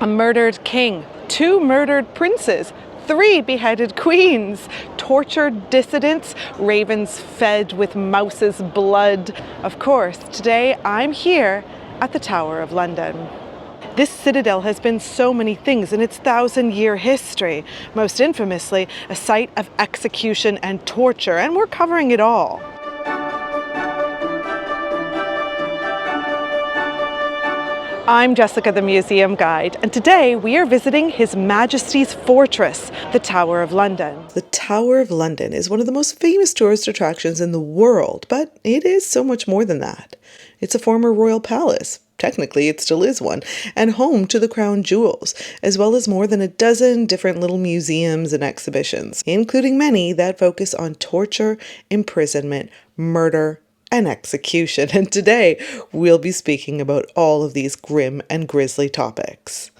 a murdered king, 2 murdered princes, 3 beheaded queens, tortured dissidents, ravens fed with mouse's blood. Of course, today I'm here at the Tower of London. This citadel has been so many things in its 1,000-year history, most infamously a site of execution and torture, and we're covering it all. I'm Jessica, the Museum Guide, and today we are visiting His Majesty's Fortress, the Tower of London. The Tower of London is one of the most famous tourist attractions in the world, but it is so much more than that. It's a former royal palace. Technically, it still is one, and home to the crown jewels, as well as more than a dozen different little museums and exhibitions, including many that focus on torture, imprisonment, murder, and execution. And today, we'll be speaking about all of these grim and grisly topics.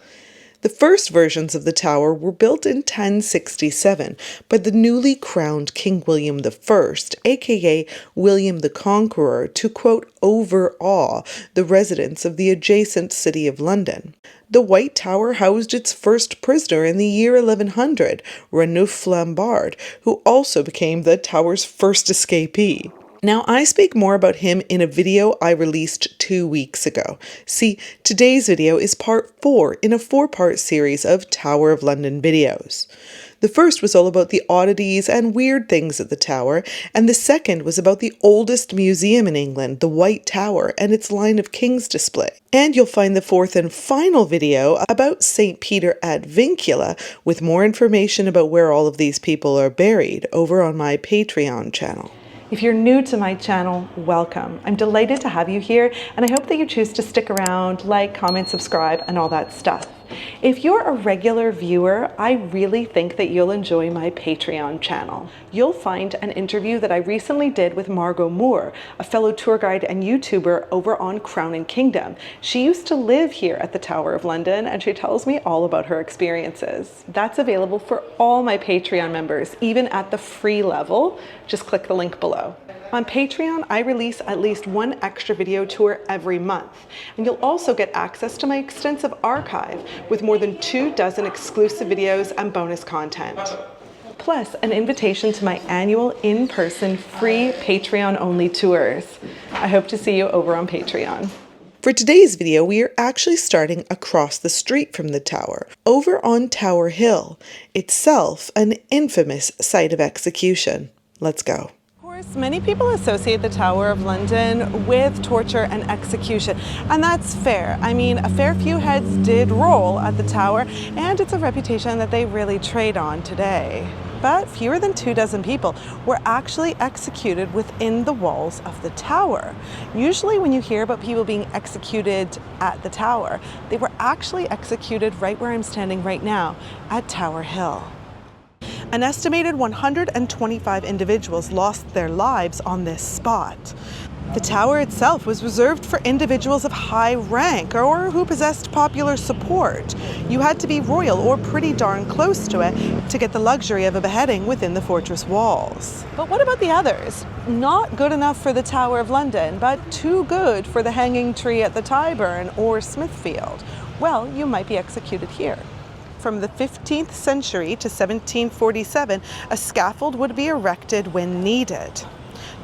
The first versions of the tower were built in 1067 by the newly crowned King William I, aka William the Conqueror, to quote, overawe the residents of the adjacent city of London. The White Tower housed its first prisoner in the year 1100, Ranulph Flambard, who also became the tower's first escapee. Now, I speak more about him in a video I released 2 weeks ago. See, today's video is part 4 in a 4-part series of Tower of London videos. The first was all about the oddities and weird things at the tower, and the second was about the oldest museum in England, the White Tower, and its line of kings display. And you'll find the 4th and final video about St. Peter ad Vincula, with more information about where all of these people are buried, over on my Patreon channel. If you're new to my channel, welcome. I'm delighted to have you here, and I hope that you choose to stick around, like, comment, subscribe, and all that stuff. If you're a regular viewer, I really think that you'll enjoy my Patreon channel. You'll find an interview that I recently did with Margot Moore, a fellow tour guide and YouTuber over on Crown and Kingdom. She used to live here at the Tower of London, and she tells me all about her experiences. That's available for all my Patreon members, even at the free level. Just click the link below. On Patreon, I release at least 1 extra video tour every month, and you'll also get access to my extensive archive with more than 24 exclusive videos and bonus content. Plus, an invitation to my annual in-person free Patreon-only tours. I hope to see you over on Patreon. For today's video, we are actually starting across the street from the tower, over on Tower Hill, itself an infamous site of execution. Let's go. Many people associate the Tower of London with torture and execution, and that's fair. I mean, a fair few heads did roll at the tower, and it's a reputation that they really trade on today. But fewer than 24 people were actually executed within the walls of the tower. Usually when you hear about people being executed at the tower, they were actually executed right where I'm standing right now, at Tower Hill. An estimated 125 individuals lost their lives on this spot. The tower itself was reserved for individuals of high rank or who possessed popular support. You had to be royal or pretty darn close to it to get the luxury of a beheading within the fortress walls. But what about the others? Not good enough for the Tower of London, but too good for the hanging tree at the Tyburn or Smithfield. Well, you might be executed here. From the 15th century to 1747, a scaffold would be erected when needed.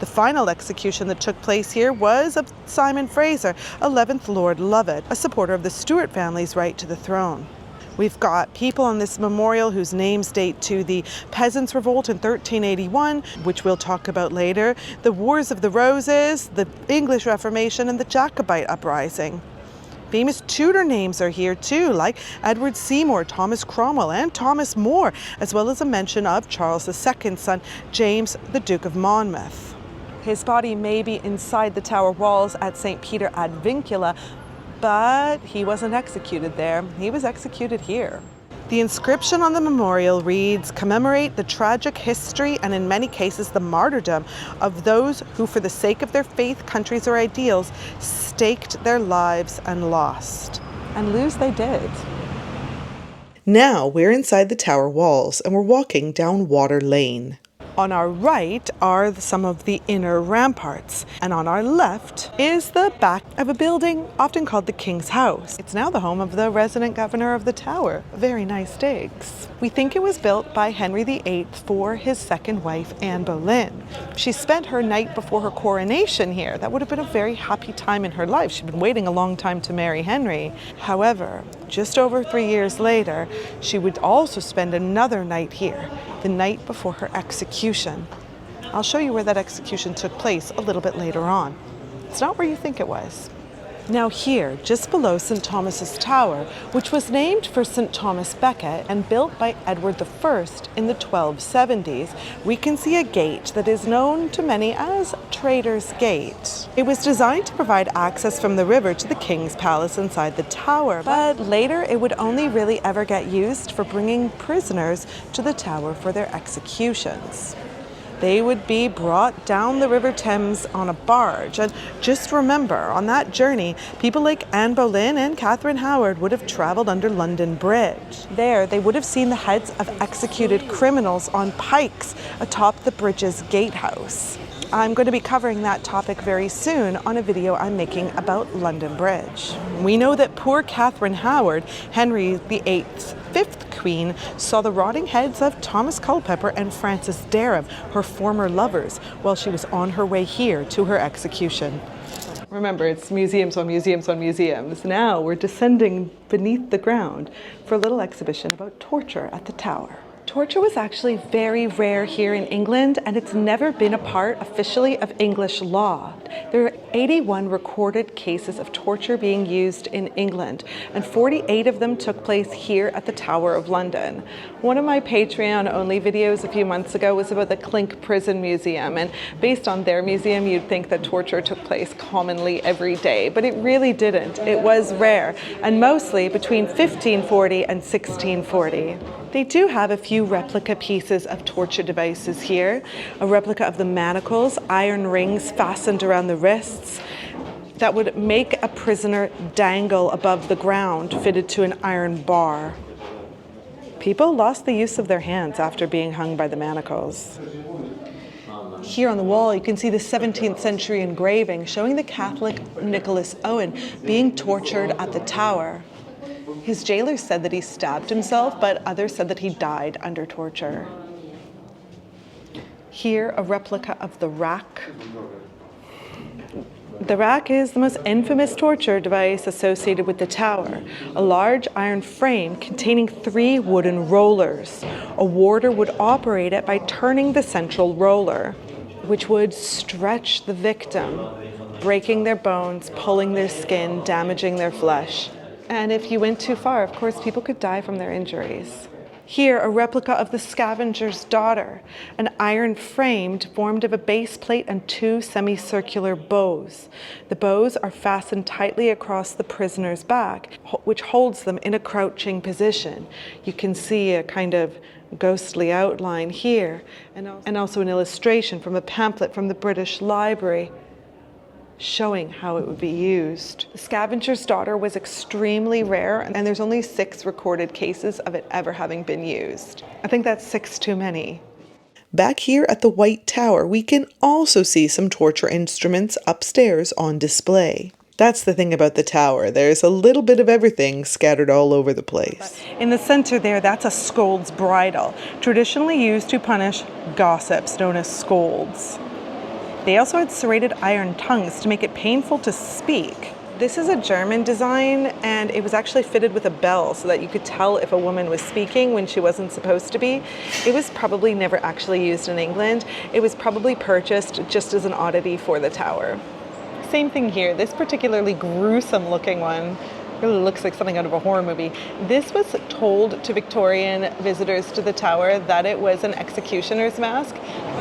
The final execution that took place here was of Simon Fraser, 11th Lord Lovat, a supporter of the Stuart family's right to the throne. We've got people on this memorial whose names date to the Peasants' Revolt in 1381, which we'll talk about later, the Wars of the Roses, the English Reformation, and the Jacobite Uprising. Famous Tudor names are here too, like Edward Seymour, Thomas Cromwell, and Thomas More, as well as a mention of Charles II's son, James, the Duke of Monmouth. His body may be inside the tower walls at St. Peter ad Vincula, but he wasn't executed there. He was executed here. The inscription on the memorial reads, "Commemorate the tragic history and in many cases the martyrdom of those who for the sake of their faith, countries or ideals staked their lives and lost." And lose they did. Now we're inside the tower walls and we're walking down Water Lane. On our right are some of the inner ramparts, and on our left is the back of a building often called the King's House. It's now the home of the resident governor of the Tower. Very nice digs. We think it was built by Henry VIII for his second wife, Anne Boleyn. She spent her night before her coronation here. That would have been a very happy time in her life. She'd been waiting a long time to marry Henry. However, just over 3 years later, she would also spend another night here, the night before her execution. I'll show you where that execution took place a little bit later on. It's not where you think it was. Now here, just below St. Thomas's Tower, which was named for St. Thomas Becket and built by Edward I in the 1270s, we can see a gate that is known to many as Traitor's Gate. It was designed to provide access from the river to the King's Palace inside the tower, but later it would only really ever get used for bringing prisoners to the tower for their executions. They would be brought down the River Thames on a barge. And just remember, on that journey, people like Anne Boleyn and Catherine Howard would have traveled under London Bridge. There, they would have seen the heads of executed criminals on pikes atop the bridge's gatehouse. I'm going to be covering that topic very soon on a video I'm making about London Bridge. We know that poor Catherine Howard, Henry VIII's fifth queen, saw the rotting heads of Thomas Culpeper and Francis Dereham, her former lovers, while she was on her way here to her execution. Remember, it's museums on museums on museums. Now we're descending beneath the ground for a little exhibition about torture at the Tower. Torture was actually very rare here in England, and it's never been a part officially of English law. There are 81 recorded cases of torture being used in England, and 48 of them took place here at the Tower of London. One of my Patreon-only videos a few months ago was about the Clink Prison Museum, and based on their museum, you'd think that torture took place commonly every day, but it really didn't. It was rare, and mostly between 1540 and 1640. They do have a few replica pieces of torture devices here. A replica of the manacles, iron rings fastened around the wrists that would make a prisoner dangle above the ground, fitted to an iron bar. People lost the use of their hands after being hung by the manacles. Here on the wall, you can see the 17th century engraving showing the Catholic Nicholas Owen being tortured at the Tower. His jailers said that he stabbed himself, but others said that he died under torture. Here, a replica of the rack. The rack is the most infamous torture device associated with the Tower. A large iron frame containing 3 wooden rollers. A warder would operate it by turning the central roller, which would stretch the victim, breaking their bones, pulling their skin, damaging their flesh. And if you went too far, of course, people could die from their injuries. Here, a replica of the Scavenger's Daughter, an iron frame formed of a base plate and 2 semicircular bows. The bows are fastened tightly across the prisoner's back, which holds them in a crouching position. You can see a kind of ghostly outline here, and also an illustration from a pamphlet from the British Library showing how it would be used. The Scavenger's Daughter was extremely rare, and there's only 6 recorded cases of it ever having been used. I think that's 6 too many. Back here at the White Tower, we can also see some torture instruments upstairs on display. That's the thing about the Tower. There's a little bit of everything scattered all over the place. In the center there, that's a scold's bridle, traditionally used to punish gossips, known as scolds. They also had serrated iron tongues to make it painful to speak. This is a German design, and it was actually fitted with a bell so that you could tell if a woman was speaking when she wasn't supposed to be. It was probably never actually used in England. It was probably purchased just as an oddity for the Tower. Same thing here. This particularly gruesome looking one really looks like something out of a horror movie. This was told to Victorian visitors to the Tower that it was an executioner's mask.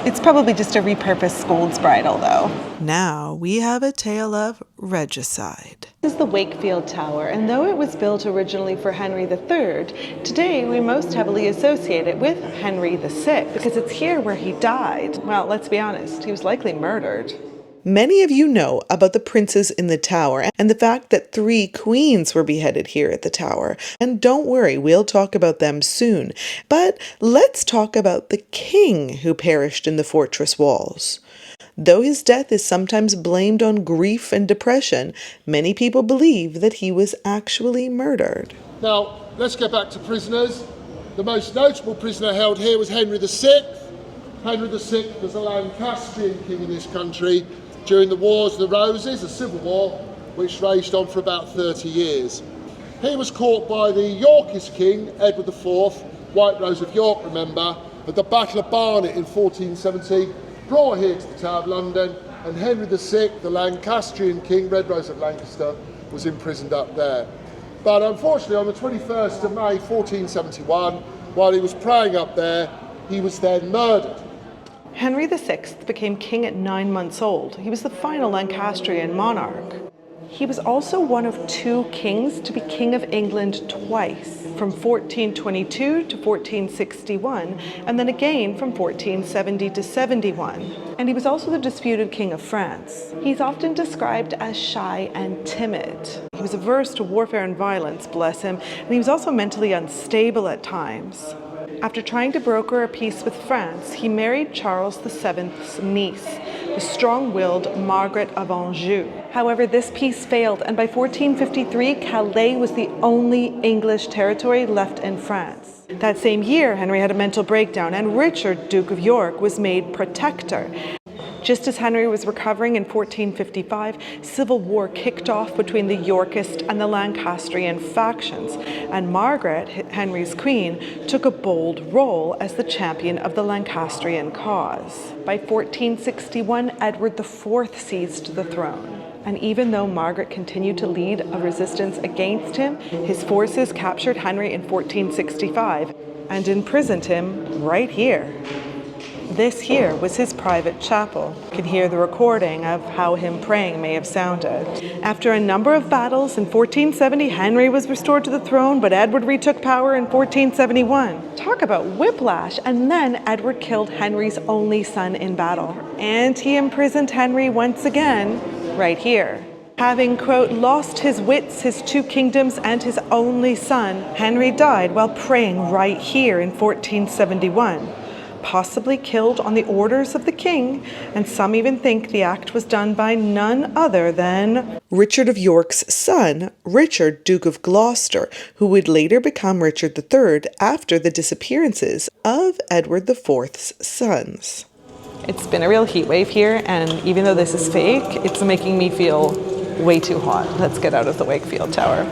It's probably just a repurposed scold's bridle, though. Now we have a tale of regicide. This is the Wakefield Tower, and though it was built originally for Henry III, today we most heavily associate it with Henry VI, because it's here where he died. Well, let's be honest, he was likely murdered. Many of you know about the princes in the Tower and the fact that 3 queens were beheaded here at the Tower. And don't worry, we'll talk about them soon. But let's talk about the king who perished in the fortress walls. Though his death is sometimes blamed on grief and depression, many people believe that he was actually murdered. Now, let's get back to prisoners. The most notable prisoner held here was Henry VI. Henry VI was a Lancastrian king in this country during the Wars of the Roses, a civil war which raged on for about 30 years. He was caught by the Yorkist king, Edward IV, White Rose of York, remember, at the Battle of Barnet in 1470, brought here to the Tower of London, and Henry VI, the Lancastrian king, Red Rose of Lancaster, was imprisoned up there. But unfortunately, on the 21st of May 1471, while he was praying up there, he was then murdered. Henry VI became king at 9 months old. He was the final Lancastrian monarch. He was also one of 2 kings to be King of England twice, from 1422 to 1461, and then again from 1470 to 71. And he was also the disputed King of France. He's often described as shy and timid. He was averse to warfare and violence, bless him, and he was also mentally unstable at times. After trying to broker a peace with France, he married Charles VII's niece, the strong-willed Margaret of Anjou. However, this peace failed, and by 1453, Calais was the only English territory left in France. That same year, Henry had a mental breakdown, and Richard, Duke of York, was made protector. Just as Henry was recovering in 1455, civil war kicked off between the Yorkist and the Lancastrian factions, and Margaret, Henry's queen, took a bold role as the champion of the Lancastrian cause. By 1461, Edward IV seized the throne. And even though Margaret continued to lead a resistance against him, his forces captured Henry in 1465 and imprisoned him right here. This here was his private chapel. You can hear the recording of how him praying may have sounded. After a number of battles in 1470, Henry was restored to the throne, but Edward retook power in 1471. Talk about whiplash! And then Edward killed Henry's only son in battle. And he imprisoned Henry once again, right here. Having, quote, lost his wits, his 2 kingdoms, and his only son, Henry died while praying right here in 1471. Possibly killed on the orders of the king, and some even think the act was done by none other than Richard of York's son, Richard, Duke of Gloucester, who would later become Richard III after the disappearances of Edward IV's sons. It's been a real heat wave here, and even though this is fake, it's making me feel way too hot. Let's get out of the Wakefield Tower.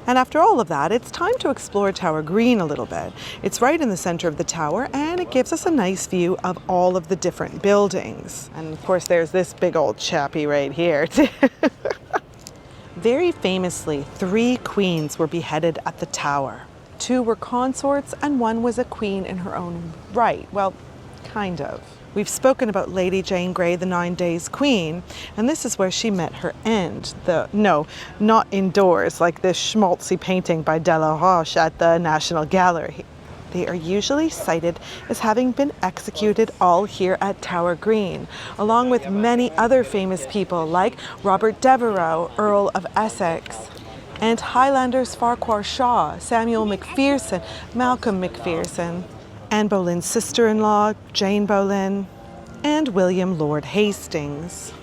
And after all of that, it's time to explore Tower Green a little bit. It's right in the center of the tower, and it gives us a nice view of all of the different buildings. And of course, there's this big old chappie right here, too. Very famously, 3 queens were beheaded at the tower. 2 were consorts, and 1 was a queen in her own right. Well, kind of. We've spoken about Lady Jane Grey, the 9 Days Queen, and this is where she met her end. No, not indoors, like this schmaltzy painting by Delaroche at the National Gallery. They are usually cited as having been executed all here at Tower Green, along with many other famous people like Robert Devereux, Earl of Essex, and Highlanders Farquhar Shaw, Samuel Macpherson, Malcolm Macpherson, Anne Boleyn's sister-in-law, Jane Boleyn, and William Lord Hastings.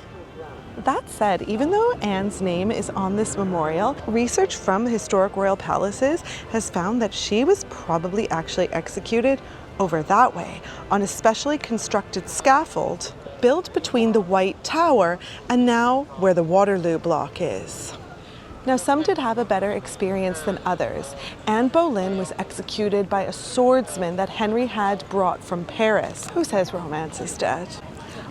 That said, even though Anne's name is on this memorial, research from historic royal palaces has found that she was probably actually executed over that way, on a specially constructed scaffold built between the White Tower and now where the Waterloo block is. Now, some did have a better experience than others. Anne Boleyn was executed by a swordsman that Henry had brought from Paris. Who says romance is dead?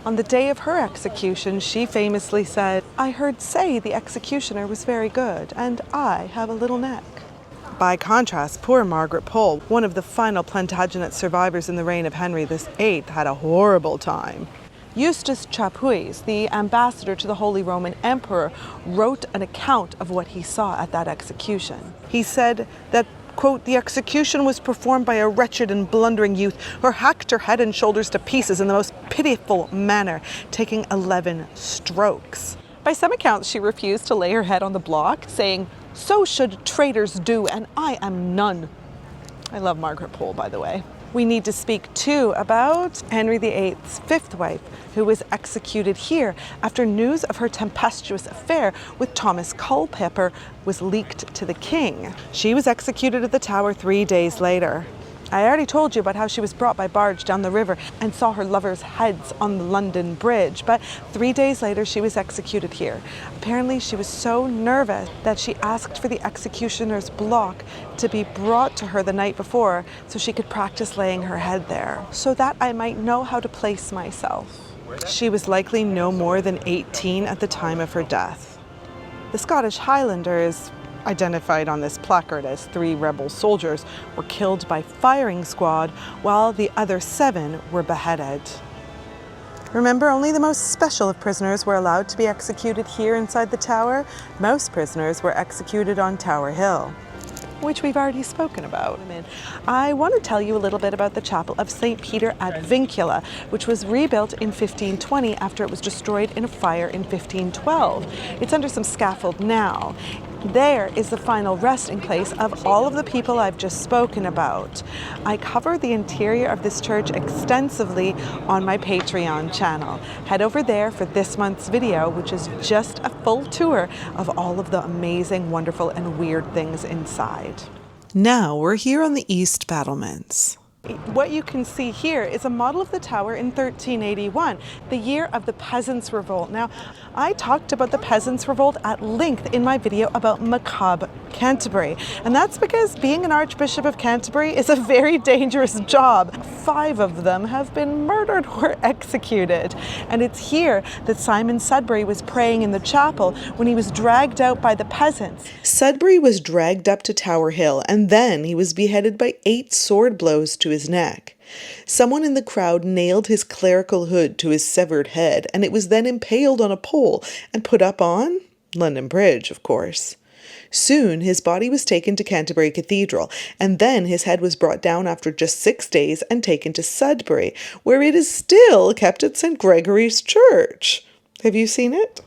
On the day of her execution, she famously said, "I heard say the executioner was very good, and I have a little neck." By contrast, poor Margaret Pole, one of the final Plantagenet survivors in the reign of Henry VIII, had a horrible time. Eustace Chapuis, the ambassador to the Holy Roman Emperor, wrote an account of what he saw at that execution. He said that, Quote, "The execution was performed by a wretched and blundering youth who hacked her head and shoulders to pieces in the most pitiful manner, taking 11 strokes." By some accounts, she refused to lay her head on the block, saying, "So should traitors do, and I am none." I love Margaret Pole, by the way. We need to speak too about Henry VIII's fifth wife, who was executed here after news of her tempestuous affair with Thomas Culpeper was leaked to the king. She was executed at the Tower 3 days later. I already told you about how she was brought by barge down the river and saw her lovers' heads on the London Bridge, but 3 days later she was executed here. Apparently she was so nervous that she asked for the executioner's block to be brought to her the night before so she could practice laying her head there, so that I might know how to place myself. She was likely no more than 18 at the time of her death. The Scottish Highlanders, identified on this placard as 3 rebel soldiers, were killed by firing squad, while the other 7 were beheaded. Remember, only the most special of prisoners were allowed to be executed here inside the tower. Most prisoners were executed on Tower Hill, which we've already spoken about. I want to tell you a little bit about the Chapel of St. Peter at Vincula, which was rebuilt in 1520 after it was destroyed in a fire in 1512. It's under some scaffold now. There is the final resting place of all of the people I've just spoken about. I cover the interior of this church extensively on my Patreon channel. Head over there for this month's video, which is just a full tour of all of the amazing, wonderful, and weird things inside. Now we're here on the east battlements. What you can see here is a model of the tower in 1381, the year of the Peasants' Revolt. Now, I talked about the Peasants' Revolt at length in my video about macabre Canterbury, and that's because being an Archbishop of Canterbury is a very dangerous job. 5 of them have been murdered or executed, and it's here that Simon Sudbury was praying in the chapel when he was dragged out by the peasants. Sudbury was dragged up to Tower Hill, and then he was beheaded by 8 sword blows to his neck. Someone in the crowd nailed his clerical hood to his severed head, and it was then impaled on a pole and put up on London Bridge, of course. Soon his body was taken to Canterbury Cathedral, and then his head was brought down after just 6 days and taken to Sudbury, where it is still kept at St. Gregory's Church. Have you seen it?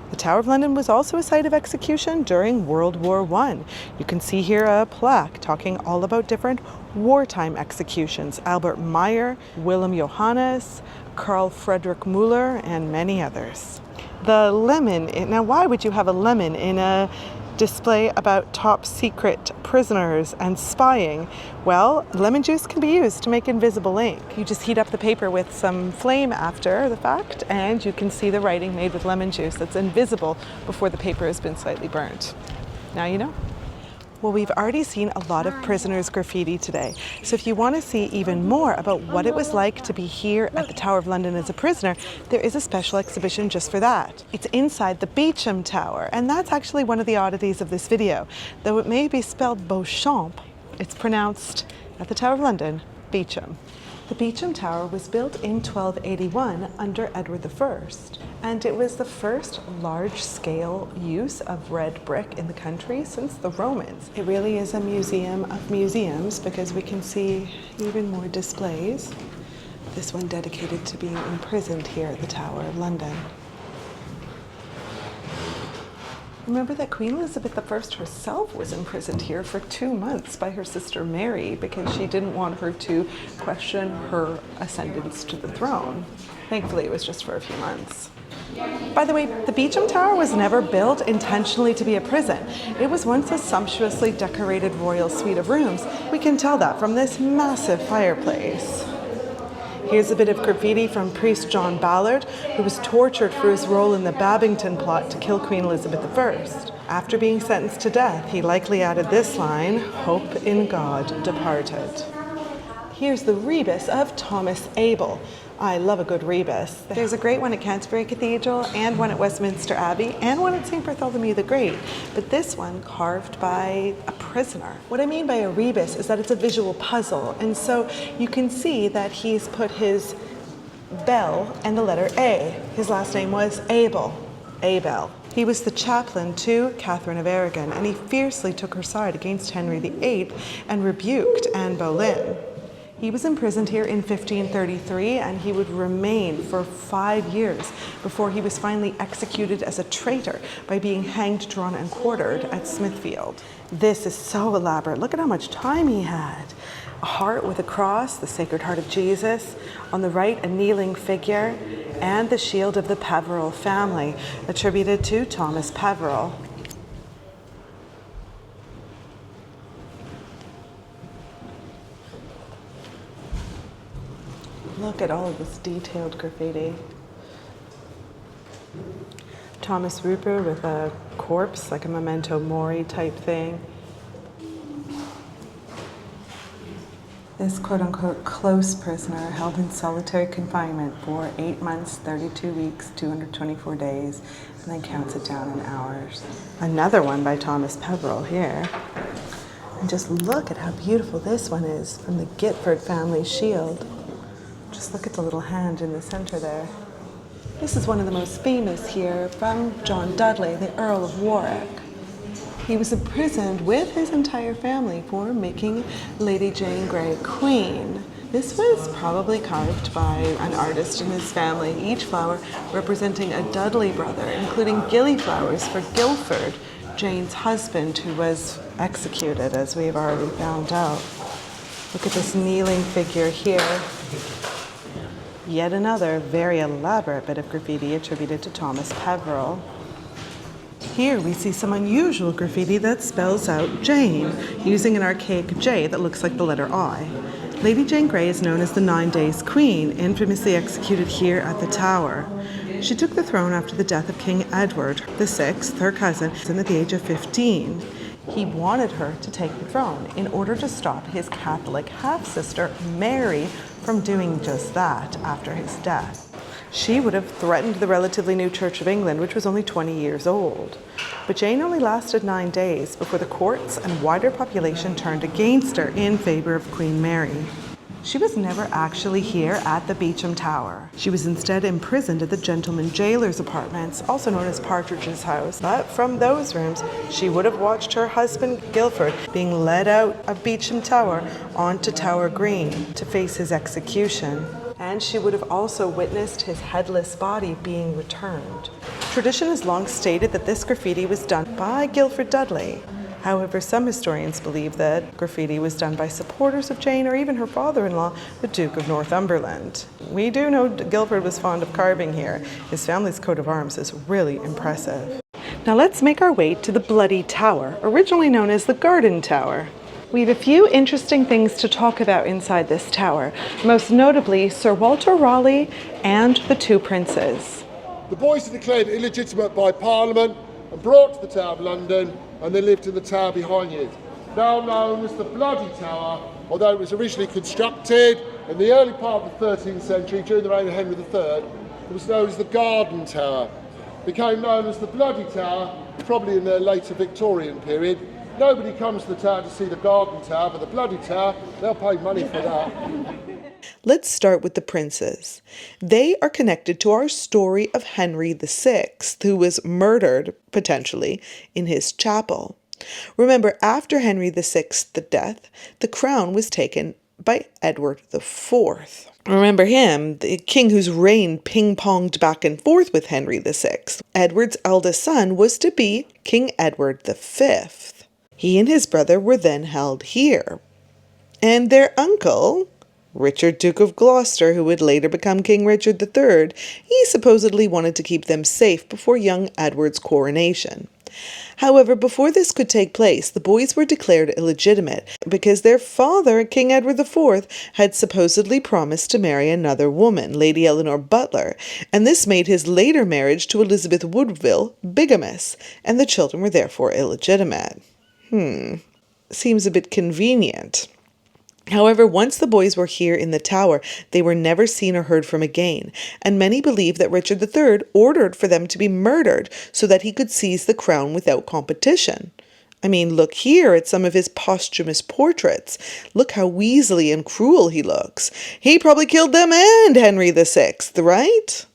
The Tower of London was also a site of execution during World War I. You can see here a plaque talking all about different wartime executions. Albert Meyer, Willem Johannes, Carl Friedrich Müller, and many others. The lemon, now why would you have a lemon in a display about top secret prisoners and spying? Well, lemon juice can be used to make invisible ink. You just heat up the paper with some flame after the fact, and you can see the writing made with lemon juice that's invisible before the paper has been slightly burnt. Now you know. Well, we've already seen a lot of prisoners' graffiti today, so if you want to see even more about what it was like to be here at the Tower of London as a prisoner, there is a special exhibition just for that. It's inside the Beauchamp Tower, and that's actually one of the oddities of this video. Though it may be spelled Beauchamp, it's pronounced at the Tower of London, Beauchamp. The Beauchamp Tower was built in 1281 under Edward I, and it was the first large-scale use of red brick in the country since the Romans. It really is a museum of museums because we can see even more displays. This one dedicated to being imprisoned here at the Tower of London. Remember that Queen Elizabeth I herself was imprisoned here for 2 months by her sister Mary because she didn't want her to question her ascendance to the throne. Thankfully, it was just for a few months. By the way, the Beauchamp Tower was never built intentionally to be a prison. It was once a sumptuously decorated royal suite of rooms. We can tell that from this massive fireplace. Here's a bit of graffiti from priest John Ballard, who was tortured for his role in the Babington plot to kill Queen Elizabeth I. After being sentenced to death, he likely added this line, "Hope in God departed." Here's the rebus of Thomas Abel. I love a good rebus. There's a great one at Canterbury Cathedral and one at Westminster Abbey and one at St. Bartholomew the Great, but this one carved by a prisoner. What I mean by a rebus is that it's a visual puzzle, and so you can see that he's put his bell and the letter A. His last name was Abel. Abel. He was the chaplain to Katherine of Aragon, and he fiercely took her side against Henry VIII and rebuked Anne Boleyn. He was imprisoned here in 1533, and he would remain for 5 years before he was finally executed as a traitor by being hanged, drawn, and quartered at Smithfield. This is so elaborate. Look at how much time he had. A heart with a cross, the Sacred Heart of Jesus. On the right, a kneeling figure, and the shield of the Peveril family, attributed to Thomas Peveril. Look at all of this detailed graffiti. Thomas Rupert with a corpse, like a memento mori type thing. This quote-unquote close prisoner held in solitary confinement for 8 months, 32 weeks, 224 days, and then counts it down in hours. Another one by Thomas Peveril here. And just look at how beautiful this one is from the Gifford family shield. Just look at the little hand in the center there. This is one of the most famous here from John Dudley, the Earl of Warwick. He was imprisoned with his entire family for making Lady Jane Grey queen. This was probably carved by an artist in his family, each flower representing a Dudley brother, including gillyflowers for Guilford, Jane's husband, who was executed, as we've already found out. Look at this kneeling figure here. Yet another very elaborate bit of graffiti attributed to Thomas Peveril. Here we see some unusual graffiti that spells out Jane, using an archaic J that looks like the letter I. Lady Jane Grey is known as the 9 Days Queen, infamously executed here at the Tower. She took the throne after the death of King Edward VI, her cousin, at the age of 15. He wanted her to take the throne in order to stop his Catholic half-sister, Mary, from doing just that after his death. She would have threatened the relatively new Church of England, which was only 20 years old. But Jane only lasted 9 days before the courts and wider population turned against her in favor of Queen Mary. She was never actually here at the Beauchamp Tower. She was instead imprisoned at the gentleman jailer's apartments, also known as Partridge's house. But from those rooms, she would have watched her husband, Guilford, being led out of Beauchamp Tower onto Tower Green to face his execution. And she would have also witnessed his headless body being returned. Tradition has long stated that this graffiti was done by Guilford Dudley. However, some historians believe that graffiti was done by supporters of Jane or even her father-in-law, the Duke of Northumberland. We do know Guilford was fond of carving here. His family's coat of arms is really impressive. Now let's make our way to the Bloody Tower, originally known as the Garden Tower. We have a few interesting things to talk about inside this tower, most notably Sir Walter Raleigh and the 2 princes. The boys are declared illegitimate by Parliament and brought to the Tower of London, and they lived in the tower behind it, now known as the Bloody Tower, although it was originally constructed in the early part of the 13th century during the reign of Henry III. It was known as the Garden Tower. It became known as the Bloody Tower, probably in the later Victorian period. Nobody comes to the tower to see the Garden Tower, but the Bloody Tower, they'll pay money for that. Let's start with the princes. They are connected to our story of Henry VI, who was murdered, potentially, in his chapel. Remember, after Henry VI's death, the crown was taken by Edward IV. Remember him, the king whose reign ping-ponged back and forth with Henry VI. Edward's eldest son was to be King Edward V. He and his brother were then held here. And their uncle, Richard, Duke of Gloucester, who would later become King Richard III, he supposedly wanted to keep them safe before young Edward's coronation. However, before this could take place, the boys were declared illegitimate because their father, King Edward IV, had supposedly promised to marry another woman, Lady Eleanor Butler, and this made his later marriage to Elizabeth Woodville bigamous, and the children were therefore illegitimate. Seems a bit convenient. However, once the boys were here in the tower, they were never seen or heard from again, and many believe that Richard III ordered for them to be murdered so that he could seize the crown without competition. I mean, look here at some of his posthumous portraits. Look how weaselly and cruel he looks. He probably killed them and Henry VI, right?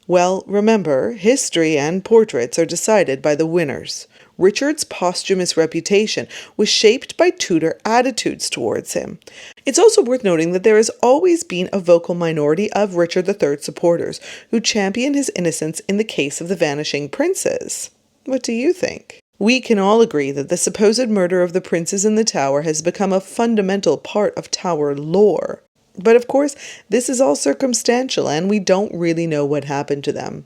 Well, remember, history and portraits are decided by the winners. Richard's posthumous reputation was shaped by Tudor attitudes towards him. It's also worth noting that there has always been a vocal minority of Richard III supporters who champion his innocence in the case of the vanishing princes. What do you think? We can all agree that the supposed murder of the princes in the Tower has become a fundamental part of Tower lore. But of course, this is all circumstantial and we don't really know what happened to them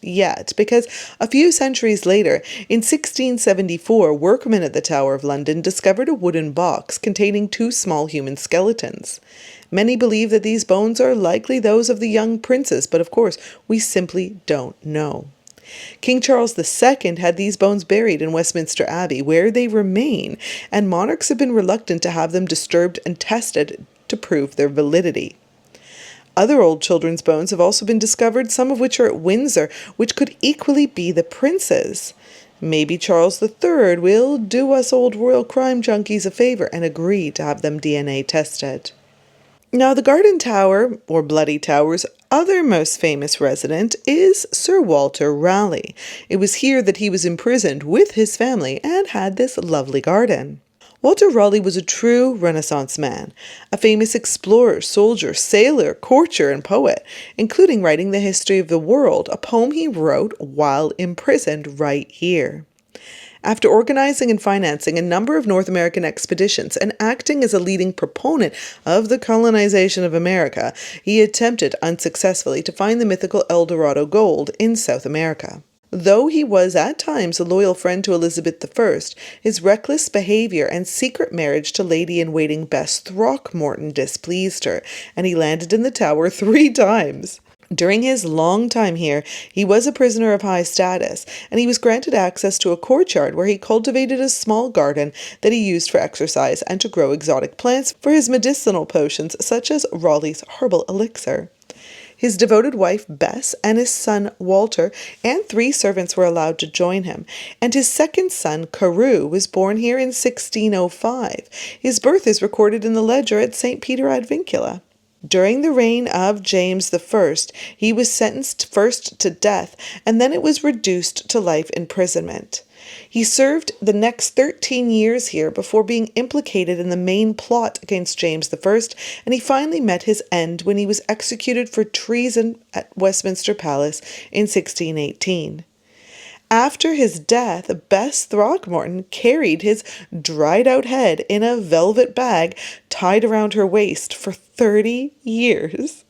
yet, because a few centuries later, in 1674, workmen at the Tower of London discovered a wooden box containing 2 small human skeletons. Many believe that these bones are likely those of the young princes, but of course, we simply don't know. King Charles II had these bones buried in Westminster Abbey, where they remain, and monarchs have been reluctant to have them disturbed and tested to prove their validity. Other old children's bones have also been discovered, some of which are at Windsor, which could equally be the princes. Maybe Charles III will do us old royal crime junkies a favor and agree to have them DNA tested. Now, the Garden Tower, or Bloody Tower's other most famous resident is Sir Walter Raleigh. It was here that he was imprisoned with his family and had this lovely garden. Walter Raleigh was a true Renaissance man, a famous explorer, soldier, sailor, courtier, and poet, including writing the history of the world, a poem he wrote while imprisoned right here. After organizing and financing a number of North American expeditions and acting as a leading proponent of the colonization of America, he attempted unsuccessfully to find the mythical El Dorado gold in South America. Though he was at times a loyal friend to Elizabeth I, his reckless behavior and secret marriage to lady-in-waiting Bess Throckmorton displeased her, and he landed in the Tower 3 times. During his long time here, he was a prisoner of high status, and he was granted access to a courtyard where he cultivated a small garden that he used for exercise and to grow exotic plants for his medicinal potions, such as Raleigh's herbal elixir. His devoted wife, Bess, and his son, Walter, and 3 servants were allowed to join him, and his second son, Carew, was born here in 1605. His birth is recorded in the ledger at St. Peter ad Vincula. During the reign of James I, he was sentenced first to death, and then it was reduced to life imprisonment. He served the next 13 years here before being implicated in the main plot against James I, and he finally met his end when he was executed for treason at Westminster Palace in 1618. After his death, Bess Throckmorton carried his dried-out head in a velvet bag tied around her waist for 30 years.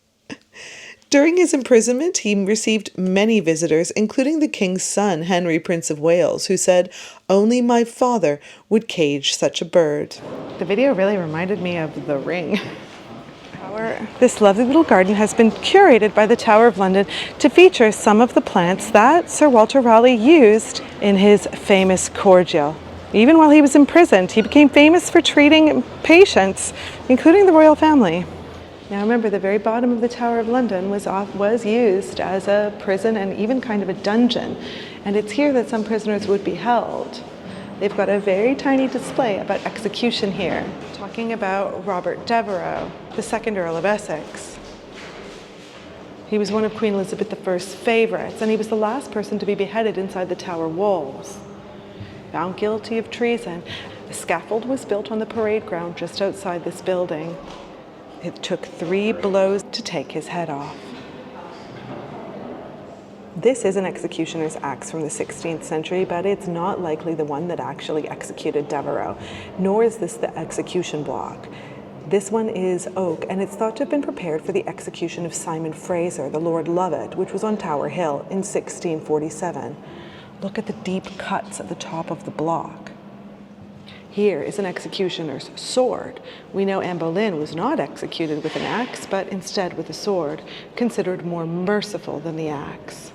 During his imprisonment, he received many visitors, including the king's son, Henry, Prince of Wales, who said, "Only my father would cage such a bird." The video really reminded me of The Ring. This lovely little garden has been curated by the Tower of London to feature some of the plants that Sir Walter Raleigh used in his famous cordial. Even while he was imprisoned, he became famous for treating patients, including the royal family. Now remember, the very bottom of the Tower of London was used as a prison and even kind of a dungeon, and it's here that some prisoners would be held. They've got a very tiny display about execution here, talking about Robert Devereux, the 2nd Earl of Essex. He was one of Queen Elizabeth I's favorites, and he was the last person to be beheaded inside the Tower walls. Found guilty of treason, a scaffold was built on the parade ground just outside this building. It took 3 blows to take his head off. This is an executioner's axe from the 16th century, but it's not likely the one that actually executed Devereux, nor is this the execution block. This one is oak, and it's thought to have been prepared for the execution of Simon Fraser, the Lord Lovat, which was on Tower Hill in 1647. Look at the deep cuts at the top of the block. Here is an executioner's sword. We know Anne Boleyn was not executed with an axe, but instead with a sword, considered more merciful than the axe.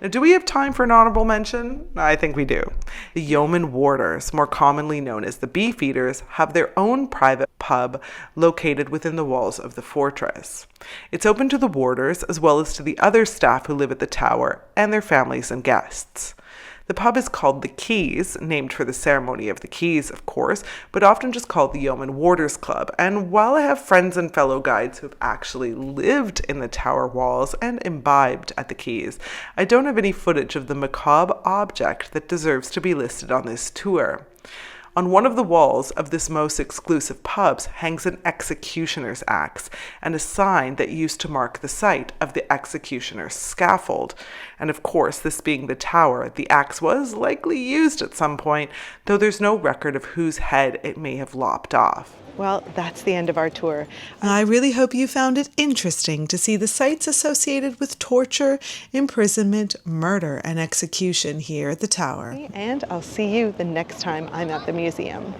Now, do we have time for an honorable mention? I think we do. The Yeoman Warders, more commonly known as the Beefeaters, have their own private pub located within the walls of the fortress. It's open to the warders as well as to the other staff who live at the tower and their families and guests. The pub is called the Keys, named for the ceremony of the keys, of course, but often just called the Yeoman Warders Club. And while I have friends and fellow guides who have actually lived in the Tower walls and imbibed at the Keys, I don't have any footage of the macabre object that deserves to be listed on this tour. On one of the walls of this most exclusive pubs hangs an executioner's axe and a sign that used to mark the site of the executioner's scaffold. And of course, this being the Tower, the axe was likely used at some point, though there's no record of whose head it may have lopped off. Well, that's the end of our tour. I really hope you found it interesting to see the sites associated with torture, imprisonment, murder, and execution here at the Tower. And I'll see you the next time I'm at the museum.